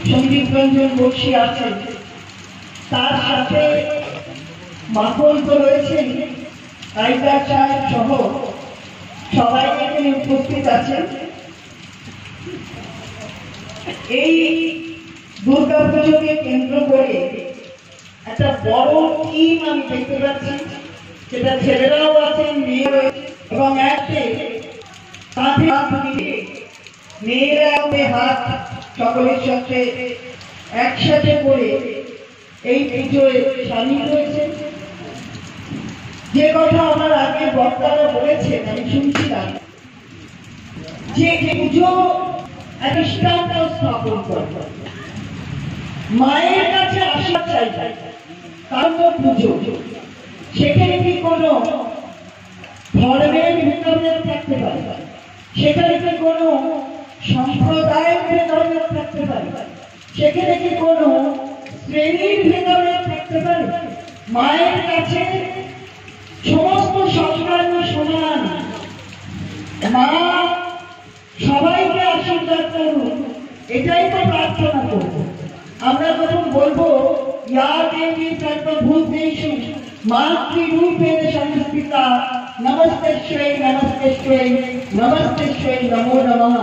সন্দীপ রঞ্জন বর্ষী আছেন, তার সাথে মাখন তো রয়েছেন, হাইদার সাহেব সহ সবাই এখানে উপস্থিত আছেন। এই দুর্গা পুজোকে কেন্দ্র করে একটা বড় টিম আমি দেখতে পাচ্ছি, সেটা ছেলেরাও আছেন, মেয়েরা, এবং কাঁধে হাত মিলিয়ে মেয়েরা হাত সকলের সাথে একসাথে করে এই পুজোয় সামিল হয়েছে। যে কথা আমার আগে বক্তারা বলেছেন আমি শুনছিলাম, যে পুজো একটা দৃষ্টান্ত স্থাপন করে মায়ের কাছে আসা চাই, কারণ পুজো সেখানে কি কোনো ধর্মের ভেদাভেদ থাকতে পারে, সেখানে কি কোনো সম্প্রদায়ের ভেদাভেদ থাকতে পারে, সেখানে কি কোনো শ্রেণীর ভেদাভেদ থাকতে পারে? মায়ের কাছে সমস্ত সন্তান সমান, মা সবাইকে আশীর্বাদ করুন, এটাই তো প্রার্থনা করবো। আমরা যখন বলবো ইয়া দেবী সর্বভূতেষু মাতৃরূপেণ সংস্থিতা নমস্তেশ্বৈ নমস্তেশ্বৈ নমস্তেশ্বৈ নমো নমঃ,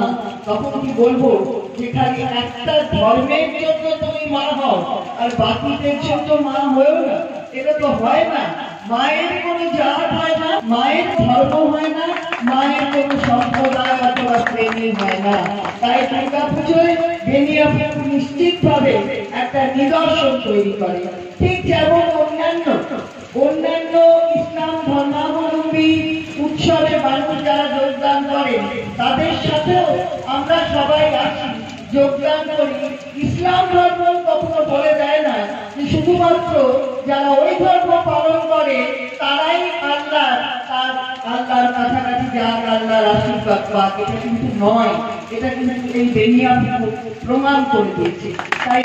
তখন কি বলবো যে খালি একটা ধর্মের জন্য তুমি মা হও আর বাকিদের জন্য মা হয়েও না? এটা তো হয় না। মায়ের কোনো জাত হয় না, মায়ের ধর্ম হয় না, মায়ের কোনো সম্প্রদায় অথবা শ্রেণী হয় না। তাই দুর্গা পুজোয় বেনিয়াপুর নিশ্চিত ভাবে একটা নিদর্শন তৈরি করে। ঠিক যেমন অন্যান্য ইসলাম ধর্মাবলম্বী উৎসবে মানুষ যারা যোগদান করেন, তাদের সাথেও আমরা সবাই আসি, যোগদান করি। ইসলাম ধর্ম কখনো বলে দেয় না যে শুধুমাত্র যারা ওই ধর্ম পালন করে তারাই আল্লাহর কাছাকাছি যাক, আল্লাহর আশীর্বাদ পাক। এটা কিন্তু নয়, এটা কিন্তু এই বেনিয়াপুর প্রমাণ করে দিয়েছে। তাই